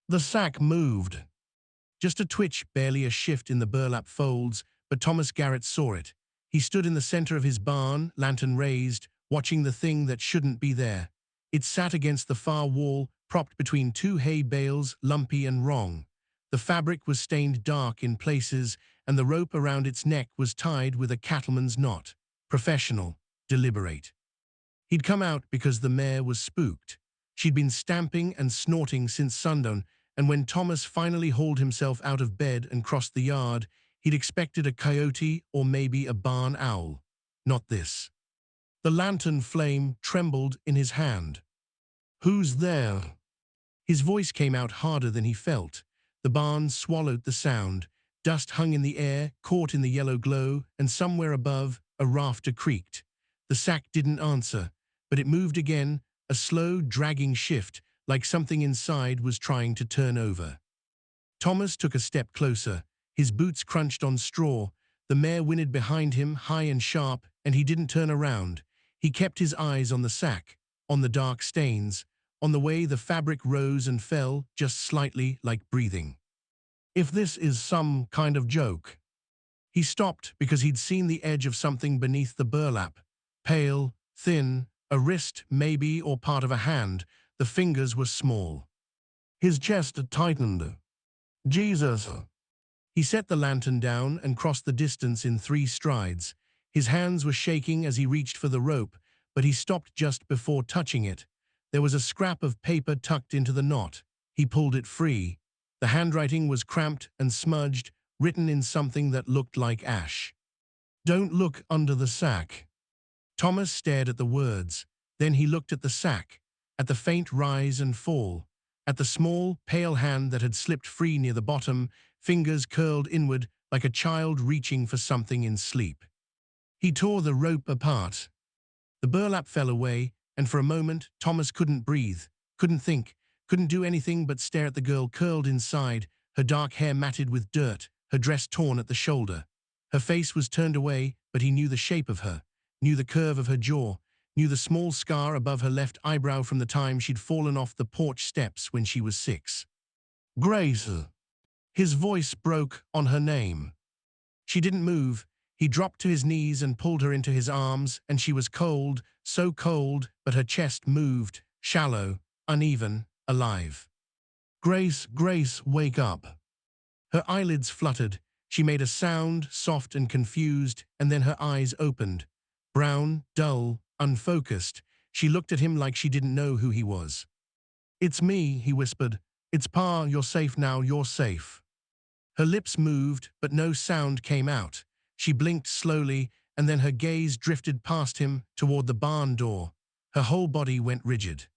The sack moved. Just a twitch, barely a shift in the burlap folds, but Thomas Garrett saw it. He stood in the center of his barn, lantern raised, watching the thing that shouldn't be there. It sat against the far wall, propped between two hay bales, lumpy and wrong. The fabric was stained dark in places, and the rope around its neck was tied with a cattleman's knot. Professional, deliberate. He'd come out because the mare was spooked. She'd been stamping and snorting since sundown, and when Thomas finally hauled himself out of bed and crossed the yard, he'd expected a coyote or maybe a barn owl. Not this. The lantern flame trembled in his hand. "Who's there?" His voice came out harder than he felt. The barn swallowed the sound. Dust hung in the air, caught in the yellow glow, and somewhere above, a rafter creaked. The sack didn't answer, but it moved again, a slow, dragging shift, like something inside was trying to turn over. Thomas took a step closer. His boots crunched on straw. The mare whinnied behind him, high and sharp, and he didn't turn around. He kept his eyes on the sack, on the dark stains, on the way the fabric rose and fell, just slightly, like breathing. If this is some kind of joke. He stopped because he'd seen the edge of something beneath the burlap. Pale, thin, a wrist, maybe, or part of a hand. The fingers were small. His chest tightened. "Jesus." He set the lantern down and crossed the distance in 3 strides. His hands were shaking as he reached for the rope, but he stopped just before touching it. There was a scrap of paper tucked into the knot. He pulled it free. The handwriting was cramped and smudged, written in something that looked like ash. "Don't look under the sack." Thomas stared at the words. Then he looked at the sack, at the faint rise and fall, at the small, pale hand that had slipped free near the bottom, fingers curled inward like a child reaching for something in sleep. He tore the rope apart. The burlap fell away, and for a moment Thomas couldn't breathe, couldn't think, couldn't do anything but stare at the girl curled inside, her dark hair matted with dirt, her dress torn at the shoulder. Her face was turned away, but he knew the shape of her, knew the curve of her jaw, knew the small scar above her left eyebrow from the time she'd fallen off the porch steps when she was 6. "Grace." His voice broke on her name. She didn't move. He dropped to his knees and pulled her into his arms, and she was cold, so cold, but her chest moved, shallow, uneven, alive. "Grace, Grace, wake up." Her eyelids fluttered. She made a sound, soft and confused, and then her eyes opened. Brown, dull, unfocused. She looked at him like she didn't know who he was. "It's me," he whispered. "It's Pa, you're safe now, you're safe." Her lips moved, but no sound came out. She blinked slowly, and then her gaze drifted past him toward the barn door. Her whole body went rigid.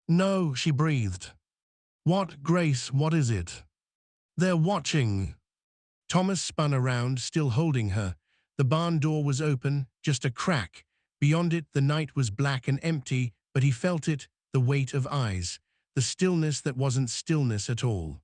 "No," she breathed. "What, Grace, what is it?" "They're watching." Thomas spun around, still holding her. The barn door was open, just a crack. Beyond it, the night was black and empty, but he felt it, the weight of eyes, the stillness that wasn't stillness at all.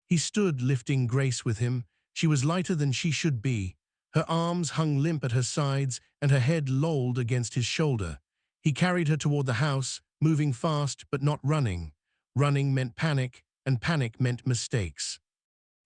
He stood, lifting Grace with him. She was lighter than she should be. Her arms hung limp at her sides, and her head lolled against his shoulder. He carried her toward the house, moving fast but not running. Running meant panic, and panic meant mistakes.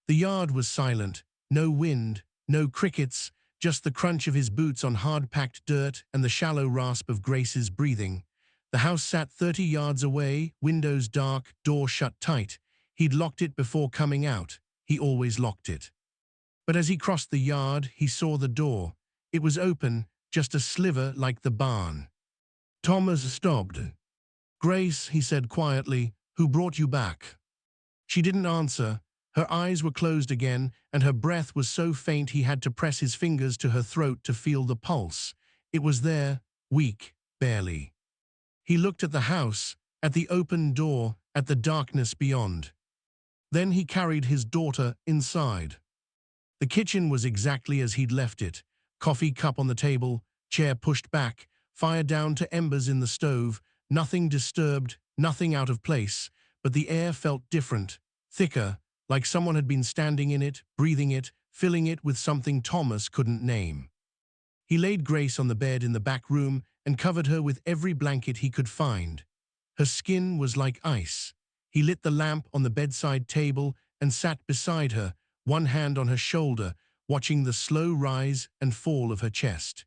The yard was silent. No wind, no crickets, just the crunch of his boots on hard-packed dirt and the shallow rasp of Grace's breathing. The house sat 30 yards away, windows dark, door shut tight. He'd locked it before coming out. He always locked it. But as he crossed the yard, he saw the door. It was open, just a sliver like the barn. Thomas stopped. "Grace," he said quietly, "who brought you back?" She didn't answer. Her eyes were closed again, and her breath was so faint he had to press his fingers to her throat to feel the pulse. It was there, weak, barely. He looked at the house, at the open door, at the darkness beyond. Then he carried his daughter inside. The kitchen was exactly as he'd left it. Coffee cup on the table, chair pushed back, fire down to embers in the stove, nothing disturbed, nothing out of place, but the air felt different, thicker, like someone had been standing in it, breathing it, filling it with something Thomas couldn't name. He laid Grace on the bed in the back room and covered her with every blanket he could find. Her skin was like ice. He lit the lamp on the bedside table and sat beside her, one hand on her shoulder, watching the slow rise and fall of her chest.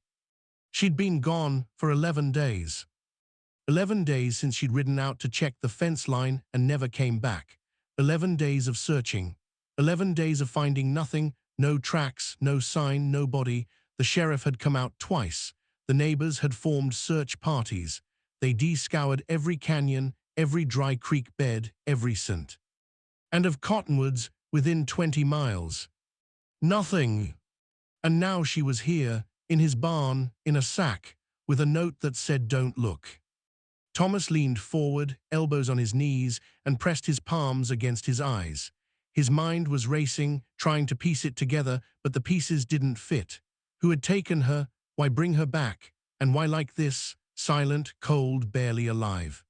She'd been gone for 11 days. 11 days since she'd ridden out to check the fence line and never came back. 11 days of searching. 11 days of finding nothing, no tracks, no sign, no body. The sheriff had come out twice. The neighbors had formed search parties. They de-scoured every canyon, every dry creek bed, every cent. And of cottonwoods within 20 miles. Nothing. And now she was here, in his barn, in a sack, with a note that said, "Don't look." Thomas leaned forward, elbows on his knees, and pressed his palms against his eyes. His mind was racing, trying to piece it together, but the pieces didn't fit. Who had taken her? Why bring her back? And why like this, silent, cold, barely alive?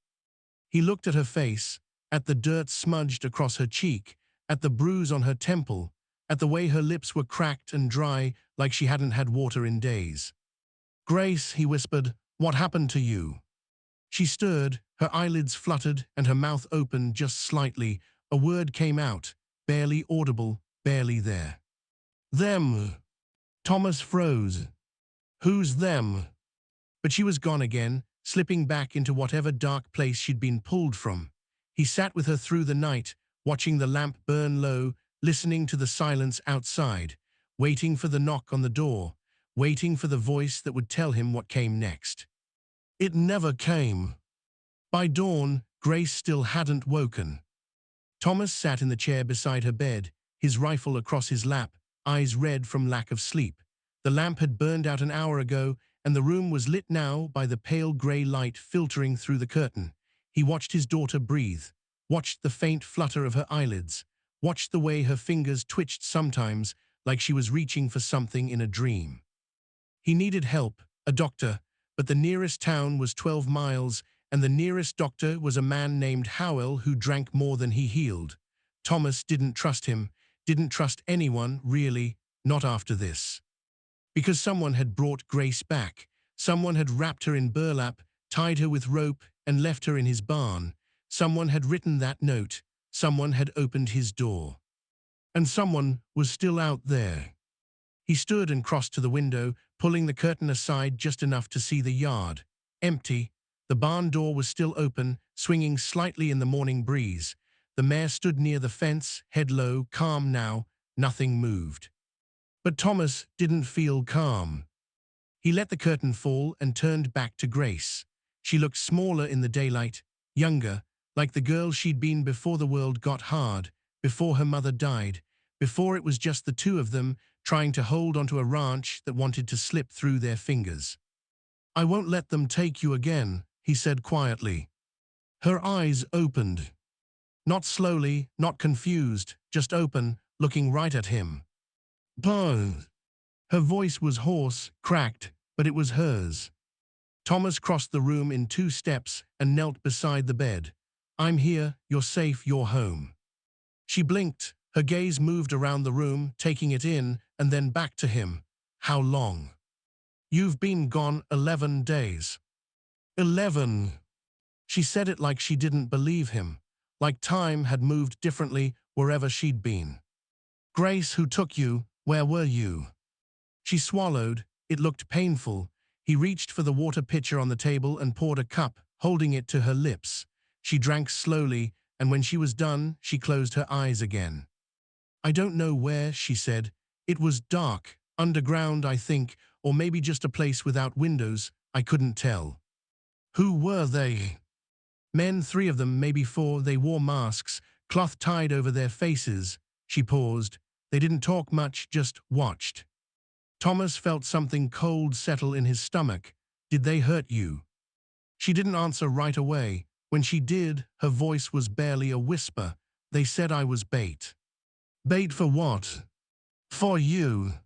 He looked at her face, at the dirt smudged across her cheek, at the bruise on her temple, at the way her lips were cracked and dry like she hadn't had water in days. "Grace," he whispered, "what happened to you?" She stirred, her eyelids fluttered and her mouth opened just slightly. A word came out, barely audible, barely there. "Them." Thomas froze. "Who's them?" But she was gone again, slipping back into whatever dark place she'd been pulled from. He sat with her through the night, watching the lamp burn low, listening to the silence outside, waiting for the knock on the door, waiting for the voice that would tell him what came next. It never came. By dawn, Grace still hadn't woken. Thomas sat in the chair beside her bed, his rifle across his lap, eyes red from lack of sleep. The lamp had burned out an hour ago, and the room was lit now by the pale gray light filtering through the curtain. He watched his daughter breathe, watched the faint flutter of her eyelids, watched the way her fingers twitched sometimes like she was reaching for something in a dream. He needed help, a doctor, but the nearest town was 12 miles, and the nearest doctor was a man named Howell who drank more than he healed. Thomas didn't trust him, didn't trust anyone, really, not after this. Because someone had brought Grace back. Someone had wrapped her in burlap, tied her with rope, and left her in his barn. Someone had written that note. Someone had opened his door. And someone was still out there. He stood and crossed to the window, pulling the curtain aside just enough to see the yard. Empty. The barn door was still open, swinging slightly in the morning breeze. The mare stood near the fence, head low, calm now. Nothing moved. But Thomas didn't feel calm. He let the curtain fall and turned back to Grace. She looked smaller in the daylight, younger, like the girl she'd been before the world got hard, before her mother died, before it was just the two of them trying to hold onto a ranch that wanted to slip through their fingers. "I won't let them take you again," he said quietly. Her eyes opened. Not slowly, not confused, just open, looking right at him. "Bah." Her voice was hoarse, cracked, but it was hers. Thomas crossed the room in 2 steps and knelt beside the bed. "I'm here, you're safe, you're home." She blinked. Her gaze moved around the room, taking it in, and then back to him. "How long?" "You've been gone 11 days. 11. She said it like she didn't believe him, like time had moved differently wherever she'd been. "Grace, who took you? Where were you?" She swallowed. It looked painful. He reached for the water pitcher on the table and poured a cup, holding it to her lips. She drank slowly, and when she was done, she closed her eyes again. "I don't know where," she said. "It was dark, underground, I think, or maybe just a place without windows. I couldn't tell." "Who were they?" "Men, 3 of them, maybe 4. They wore masks, cloth tied over their faces." She paused. They didn't talk much, just watched. Thomas felt something cold settle in his stomach. "Did they hurt you?" She didn't answer right away. When she did, her voice was barely a whisper. "They said I was bait." "Bait for what?" "For you."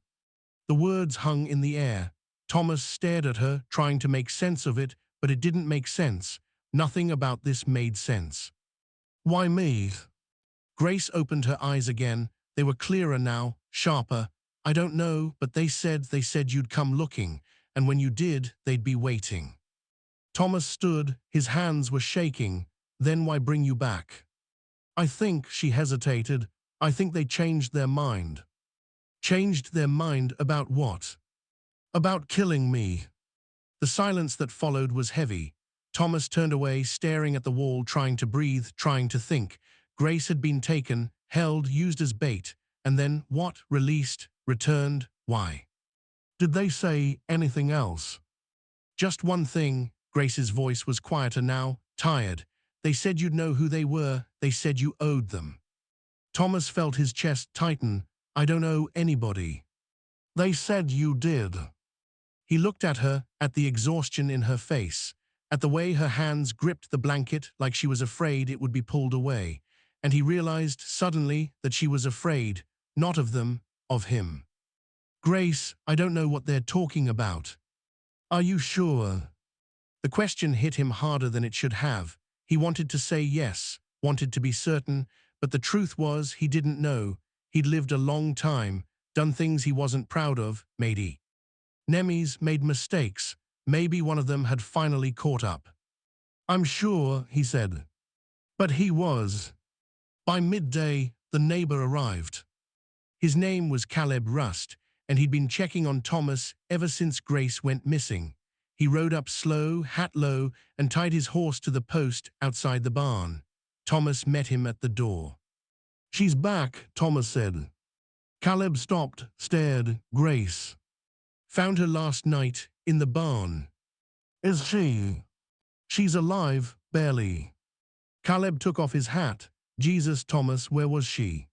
The words hung in the air. Thomas stared at her, trying to make sense of it, but it didn't make sense. Nothing about this made sense. "Why me?" Grace opened her eyes again. They were clearer now, sharper. "I don't know, but they said you'd come looking, and when you did, they'd be waiting." Thomas stood, his hands were shaking. "Then why bring you back?" I think, she hesitated, I think they changed their mind. Changed their mind about what? About killing me. The silence that followed was heavy. Thomas turned away, staring at the wall, trying to breathe, trying to think. Grace had been taken, held, used as bait, and then what? Released, returned, why? Did they say anything else? Just one thing. Grace's voice was quieter now, tired. They said you'd know who they were. They said you owed them. Thomas felt his chest tighten. I don't owe anybody. They said you did. He looked at her, at the exhaustion in her face, at the way her hands gripped the blanket like she was afraid it would be pulled away, and he realized suddenly that she was afraid, not of them, of him. Grace, I don't know what they're talking about. Are you sure? The question hit him harder than it should have. He wanted to say yes, wanted to be certain, but the truth was he didn't know. He'd lived a long time, done things he wasn't proud of, maybe. Nemes made mistakes. Maybe one of them had finally caught up. I'm sure, he said. But he was. By midday, the neighbor arrived. His name was Caleb Rust, and he'd been checking on Thomas ever since Grace went missing. He rode up slow, hat low, and tied his horse to the post outside the barn. Thomas met him at the door. She's back, Thomas said. Caleb stopped, stared. Grace. Found her last night, in the barn. Is she? She's alive, barely. Caleb took off his hat. Jesus, Thomas, where was she?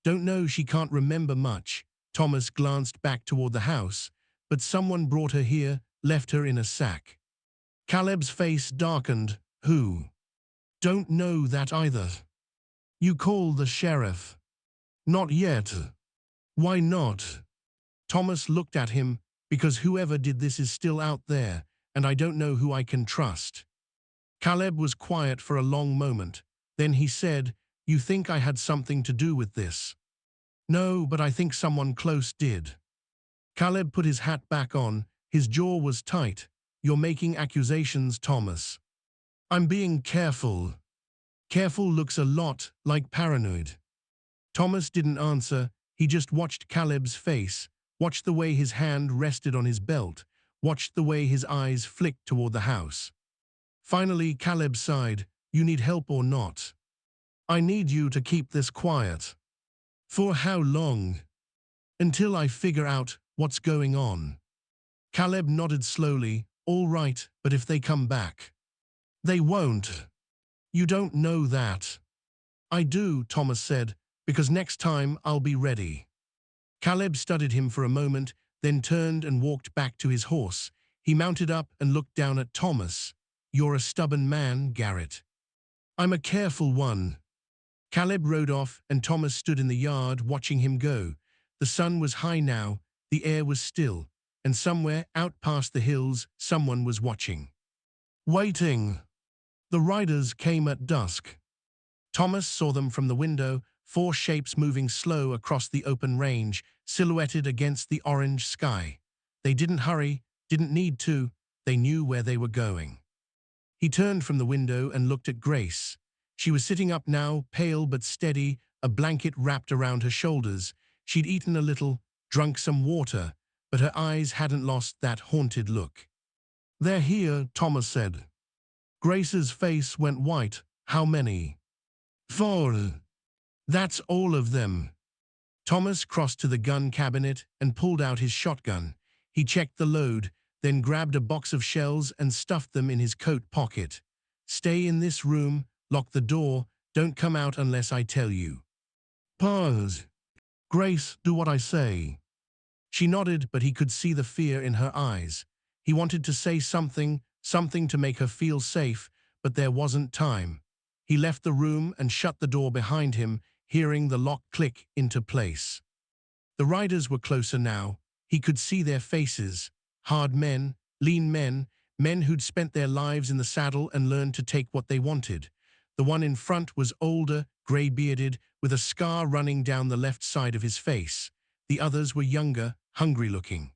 Don't know, she can't remember much. Thomas glanced back toward the house, but someone brought her here, left her in a sack. Caleb's face darkened. Who? Don't know that either. You call the sheriff? Not yet. Why not? Thomas looked at him, because whoever did this is still out there, and I don't know who I can trust. Caleb was quiet for a long moment. Then he said, You think I had something to do with this? No, but I think someone close did. Caleb put his hat back on. His jaw was tight. You're making accusations, Thomas. I'm being careful. Careful looks a lot like paranoid. Thomas didn't answer. He just watched Caleb's face, watched the way his hand rested on his belt, watched the way his eyes flicked toward the house. Finally, Caleb sighed. You need help or not? I need you to keep this quiet. For how long? Until I figure out what's going on. Caleb nodded slowly. All right, but if they come back? They won't. You don't know that. I do, Thomas said, because next time I'll be ready. Caleb studied him for a moment, then turned and walked back to his horse. He mounted up and looked down at Thomas. You're a stubborn man, Garrett. I'm a careful one. Caleb rode off, and Thomas stood in the yard watching him go. The sun was high now, the air was still, and somewhere out past the hills someone was watching. Waiting. The riders came at dusk. Thomas saw them from the window, 4 shapes moving slow across the open range, silhouetted against the orange sky. They didn't hurry, didn't need to, they knew where they were going. He turned from the window and looked at Grace. She was sitting up now, pale but steady, a blanket wrapped around her shoulders. She'd eaten a little, drunk some water, but her eyes hadn't lost that haunted look. They're here, Thomas said. Grace's face went white. How many? 4. That's all of them. Thomas crossed to the gun cabinet and pulled out his shotgun. He checked the load, then grabbed a box of shells and stuffed them in his coat pocket. Stay in this room, lock the door, don't come out unless I tell you. Pause. Grace, do what I say. She nodded, but he could see the fear in her eyes. He wanted to say something to make her feel safe, but there wasn't time. He left the room and shut the door behind him, hearing the lock click into place. The riders were closer now. He could see their faces. Hard men, lean men, men who'd spent their lives in the saddle and learned to take what they wanted. The one in front was older, gray-bearded, with a scar running down the left side of his face. The others were younger, hungry-looking.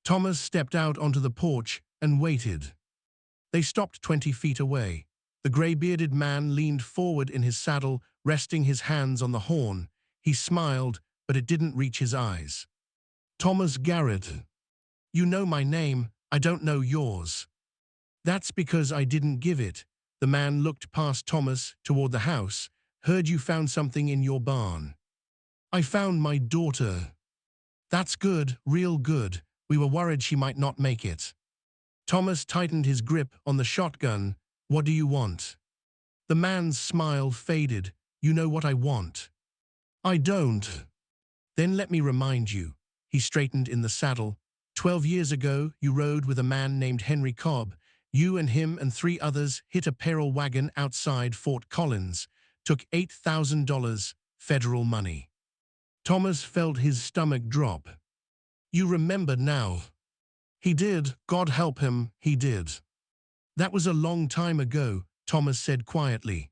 Thomas stepped out onto the porch and waited. They stopped 20 feet away. The gray-bearded man leaned forward in his saddle, resting his hands on the horn. He smiled, but it didn't reach his eyes. Thomas Garrett. You know my name, I don't know yours. That's because I didn't give it. The man looked past Thomas toward the house. Heard you found something in your barn. I found my daughter. That's good, real good. We were worried she might not make it. Thomas tightened his grip on the shotgun. What do you want? The man's smile faded. You know what I want. I don't. Then let me remind you. He straightened in the saddle. 12 years ago, you rode with a man named Henry Cobb. You and him and 3 others hit a payroll wagon outside Fort Collins. Took $8,000, federal money. Thomas felt his stomach drop. You remember now. He did, God help him, he did. That was a long time ago, Thomas said quietly.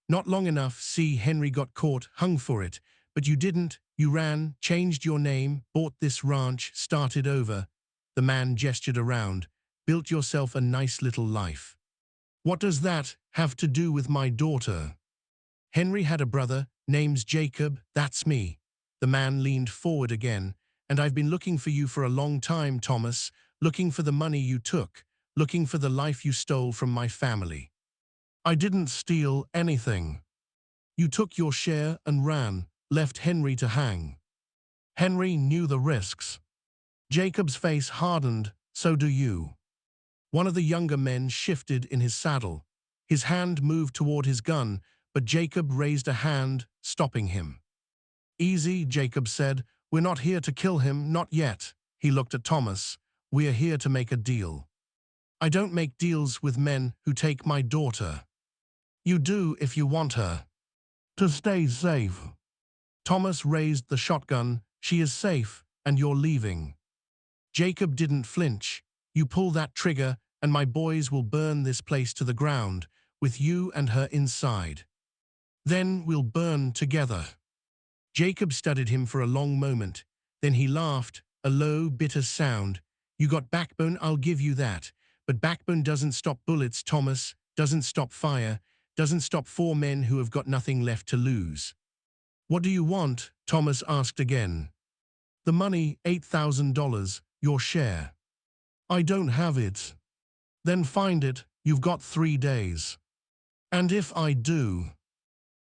Not long enough, see, Henry got caught, hung for it. But you didn't, you ran, changed your name, bought this ranch, started over. The man gestured around. Built yourself a nice little life. What does that have to do with my daughter? Henry had a brother, name's Jacob, that's me. The man leaned forward again. And I've been looking for you for a long time, Thomas, looking for the money you took, looking for the life you stole from my family. I didn't steal anything. You took your share and ran, left Henry to hang. Henry knew the risks. Jacob's face hardened, so do you. One of the younger men shifted in his saddle. His hand moved toward his gun, but Jacob raised a hand, stopping him. Easy, Jacob said. We're not here to kill him, not yet. He looked at Thomas. We're here to make a deal. I don't make deals with men who take my daughter. You do if you want her. To stay safe. Thomas raised the shotgun. She is safe, and you're leaving. Jacob didn't flinch. You pull that trigger, and my boys will burn this place to the ground, with you and her inside. Then we'll burn together. Jacob studied him for a long moment. Then he laughed, a low, bitter sound. You got backbone, I'll give you that. But backbone doesn't stop bullets, Thomas, doesn't stop fire, doesn't stop 4 men who have got nothing left to lose. What do you want? Thomas asked again. The money, $8,000, your share. I don't have it. Then find it, you've got 3 days. And if I do?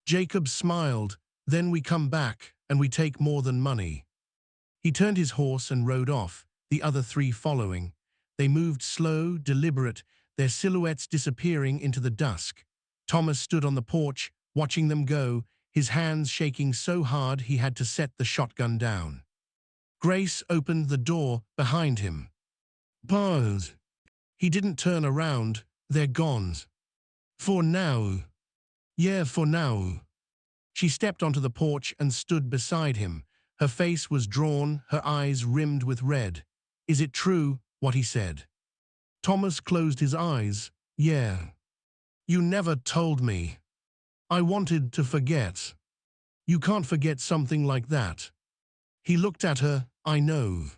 Jacob smiled. Then we come back, and we take more than money. He turned his horse and rode off, the other 3 following. They moved slow, deliberate, their silhouettes disappearing into the dusk. Thomas stood on the porch, watching them go, his hands shaking so hard he had to set the shotgun down. Grace opened the door behind him. Buzz. He didn't turn around. They're gone. For now. Yeah, for now. She stepped onto the porch and stood beside him. Her face was drawn, her eyes rimmed with red. Is it true, what he said? Thomas closed his eyes. Yeah. You never told me. I wanted to forget. You can't forget something like that. He looked at her. I know.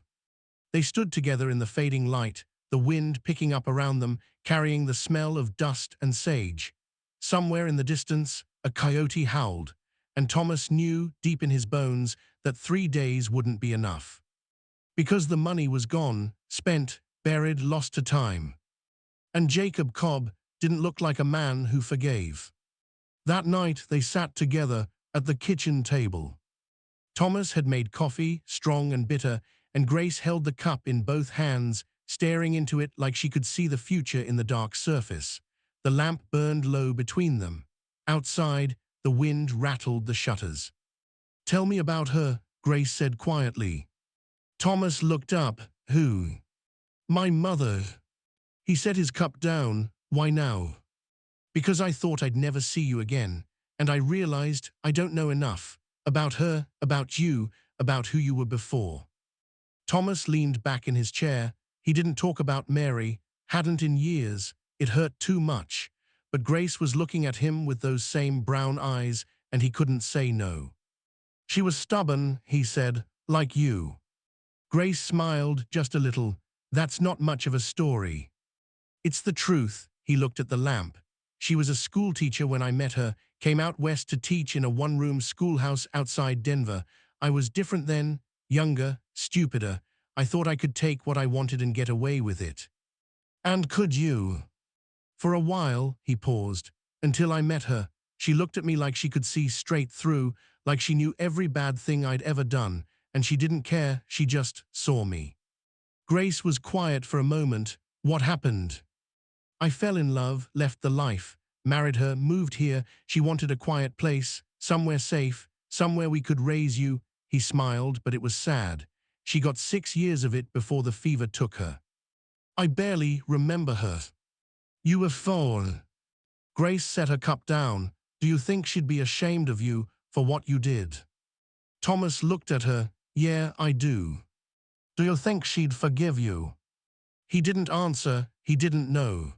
They stood together in the fading light, the wind picking up around them, carrying the smell of dust and sage. Somewhere in the distance, a coyote howled. And Thomas knew, deep in his bones, that 3 days wouldn't be enough. Because the money was gone, spent, buried, lost to time. And Jacob Cobb didn't look like a man who forgave. That night they sat together at the kitchen table. Thomas had made coffee, strong and bitter, and Grace held the cup in both hands, staring into it like she could see the future in the dark surface. The lamp burned low between them. Outside, the wind rattled the shutters. Tell me about her, Grace said quietly. Thomas looked up. Who? My mother. He set his cup down. Why now? Because I thought I'd never see you again, and I realized I don't know enough about her, about you, about who you were before. Thomas leaned back in his chair. He didn't talk about Mary, hadn't in years. It hurt too much. But Grace was looking at him with those same brown eyes, and he couldn't say no. She was stubborn, he said, like you. Grace smiled just a little. That's not much of a story. It's the truth. He looked at the lamp. She was a school teacher when I met her, came out west to teach in a one-room schoolhouse outside Denver. I was different then, younger, stupider. I thought I could take what I wanted and get away with it. And could you? For a while, he paused. Until I met her, she looked at me like she could see straight through, like she knew every bad thing I'd ever done, and she didn't care, she just saw me. Grace was quiet for a moment. What happened? I fell in love, left the life, married her, moved here. She wanted a quiet place, somewhere safe, somewhere we could raise you. He smiled, but it was sad. She got 6 years of it before the fever took her. I barely remember her. You were 4. Grace set her cup down. Do you think she'd be ashamed of you for what you did? Thomas looked at her. Yeah, I do. Do you think she'd forgive you? He didn't answer. He didn't know.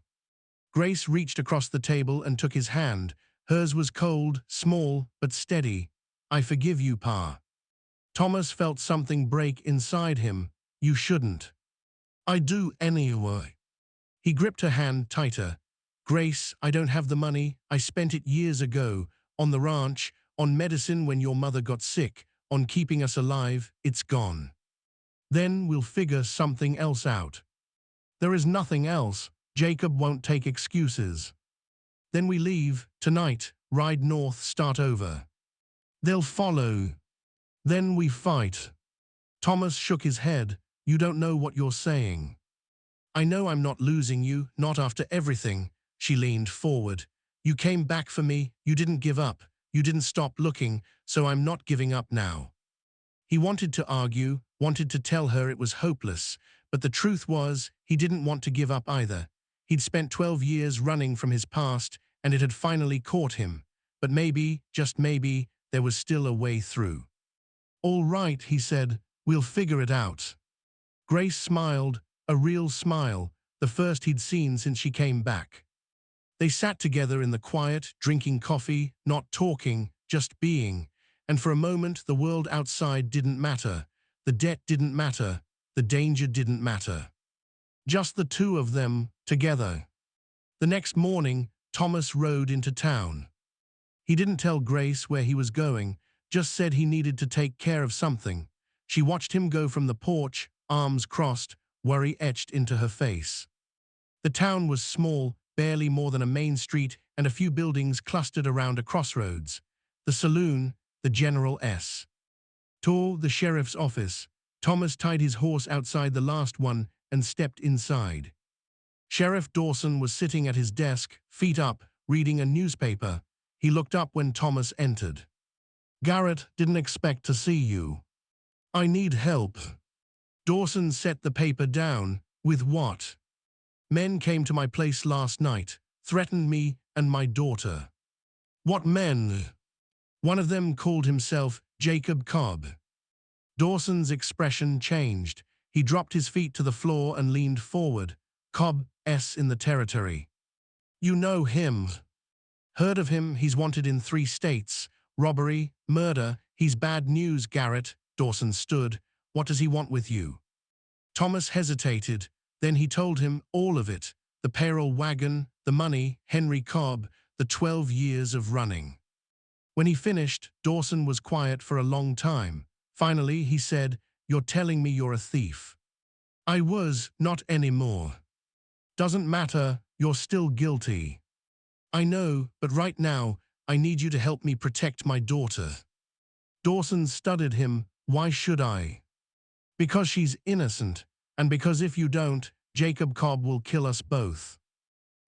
Grace reached across the table and took his hand. Hers was cold, small, but steady. I forgive you, Pa. Thomas felt something break inside him. You shouldn't. I do anyway. He gripped her hand tighter. Grace, I don't have the money. I spent it years ago. On the ranch, on medicine when your mother got sick, on keeping us alive. It's gone. Then we'll figure something else out. There is nothing else. Jacob won't take excuses. Then we leave, tonight, ride north, start over. They'll follow. Then we fight. Thomas shook his head. You don't know what you're saying. I know I'm not losing you, not after everything. She leaned forward. You came back for me, you didn't give up, you didn't stop looking, so I'm not giving up now. He wanted to argue, wanted to tell her it was hopeless, but the truth was, he didn't want to give up either. He'd spent 12 years running from his past, and it had finally caught him. But maybe, just maybe, there was still a way through. All right, he said, we'll figure it out. Grace smiled, a real smile, the first he'd seen since she came back. They sat together in the quiet, drinking coffee, not talking, just being. And for a moment, the world outside didn't matter. The debt didn't matter. The danger didn't matter. Just the two of them, together. The next morning, Thomas rode into town. He didn't tell Grace where he was going, just said he needed to take care of something. She watched him go from the porch, arms crossed, worry etched into her face. The town was small, barely more than a main street, and a few buildings clustered around a crossroads. The saloon, the General S. Tour, the sheriff's office. Thomas tied his horse outside the last one and stepped inside. Sheriff Dawson was sitting at his desk, feet up, reading a newspaper. He looked up when Thomas entered. Garrett, didn't expect to see you. I need help. Dawson set the paper down. With what? Men came to my place last night, threatened me and my daughter. What men? One of them called himself Jacob Cobb. Dawson's expression changed. He dropped his feet to the floor and leaned forward. Cobb, S in the territory. You know him. Heard of him, he's wanted in 3 states. Robbery, murder, he's bad news, Garrett. Dawson stood. What does he want with you? Thomas hesitated. Then he told him all of it. The payroll wagon, the money, Henry Cobb, the 12 years of running. When he finished, Dawson was quiet for a long time. Finally, he said, You're telling me you're a thief. I was, not anymore. Doesn't matter, you're still guilty. I know, but right now, I need you to help me protect my daughter. Dawson studied him. Why should I? Because she's innocent, and because if you don't, Jacob Cobb will kill us both.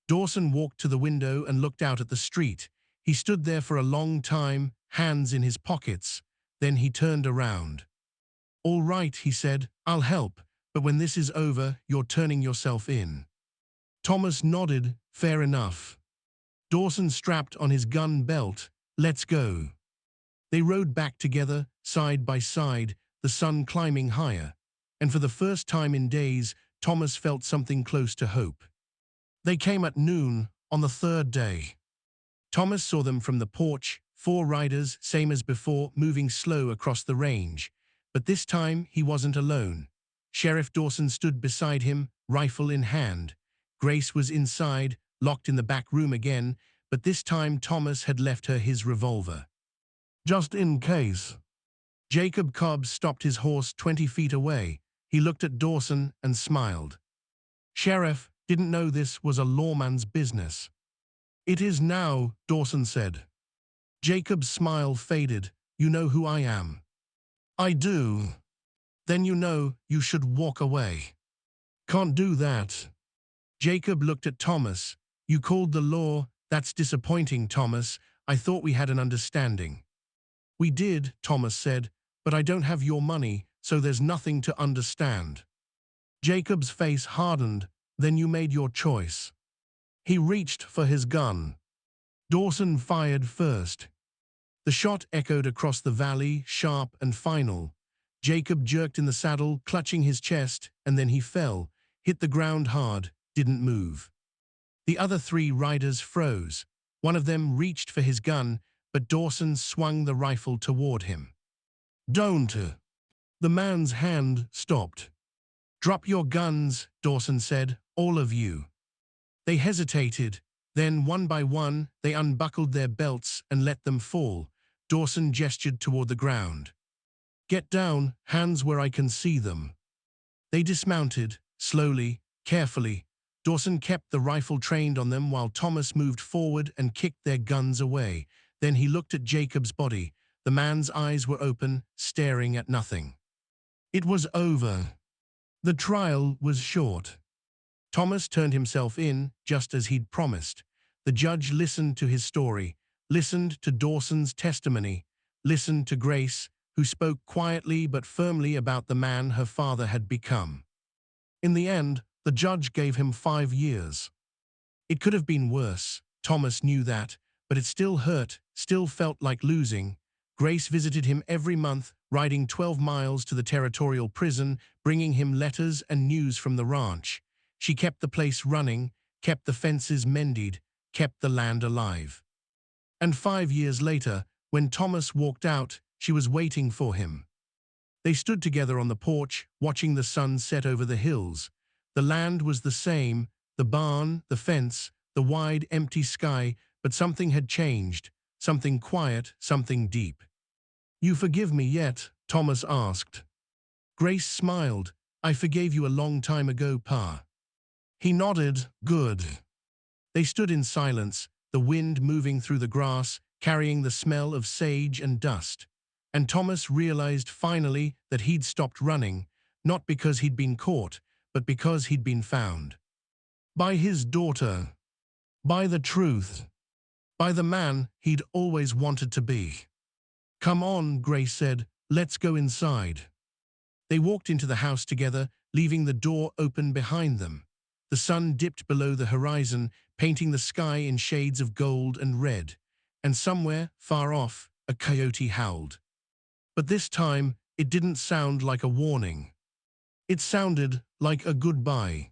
Dawson walked to the window and looked out at the street. He stood there for a long time, hands in his pockets. Then he turned around. All right, he said, I'll help, but when this is over, you're turning yourself in. Thomas nodded, fair enough. Dawson strapped on his gun belt. Let's go. They rode back together, side by side, the sun climbing higher. And for the first time in days, Thomas felt something close to hope. They came at noon, on the 3rd day. Thomas saw them from the porch, 4 riders, same as before, moving slow across the range. But this time, he wasn't alone. Sheriff Dawson stood beside him, rifle in hand. Grace was inside, locked in the back room again, but this time Thomas had left her his revolver. Just in case. Jacob Cobb stopped his horse 20 feet away. He looked at Dawson and smiled. Sheriff, didn't know this was a lawman's business. It is now, Dawson said. Jacob's smile faded. You know who I am. I do. Then you know you should walk away. Can't do that. Jacob looked at Thomas. You called the law. That's disappointing, Thomas. I thought we had an understanding. We did, Thomas said, but I don't have your money, so there's nothing to understand. Jacob's face hardened. Then you made your choice. He reached for his gun. Dawson fired first. The shot echoed across the valley, sharp and final. Jacob jerked in the saddle, clutching his chest, and then he fell, hit the ground hard, didn't move. The other 3 riders froze. One of them reached for his gun, but Dawson swung the rifle toward him. Don't. The man's hand stopped. Drop your guns, Dawson said, all of you. They hesitated. Then, one by one, they unbuckled their belts and let them fall. Dawson gestured toward the ground. Get down, hands where I can see them. They dismounted, slowly, carefully. Dawson kept the rifle trained on them while Thomas moved forward and kicked their guns away. Then he looked at Jacob's body. The man's eyes were open, staring at nothing. It was over. The trial was short. Thomas turned himself in, just as he'd promised. The judge listened to his story, listened to Dawson's testimony, listened to Grace, who spoke quietly but firmly about the man her father had become. In the end, the judge gave him 5 years. It could have been worse. Thomas knew that, but it still hurt, still felt like losing. Grace visited him every month, riding 12 miles to the territorial prison, bringing him letters and news from the ranch. She kept the place running, kept the fences mended, kept the land alive. And 5 years later, when Thomas walked out, she was waiting for him. They stood together on the porch, watching the sun set over the hills. The land was the same, the barn, the fence, the wide, empty sky, but something had changed, something quiet, something deep. You forgive me yet? Thomas asked. Grace smiled. I forgave you a long time ago, Pa. He nodded. Good. They stood in silence, the wind moving through the grass, carrying the smell of sage and dust. And Thomas realized finally that he'd stopped running, not because he'd been caught, but because he'd been found. By his daughter. By the truth. By the man he'd always wanted to be. Come on, Grace said. Let's go inside. They walked into the house together, leaving the door open behind them. The sun dipped below the horizon, painting the sky in shades of gold and red. And somewhere, far off, a coyote howled. But this time, it didn't sound like a warning. It sounded like a goodbye.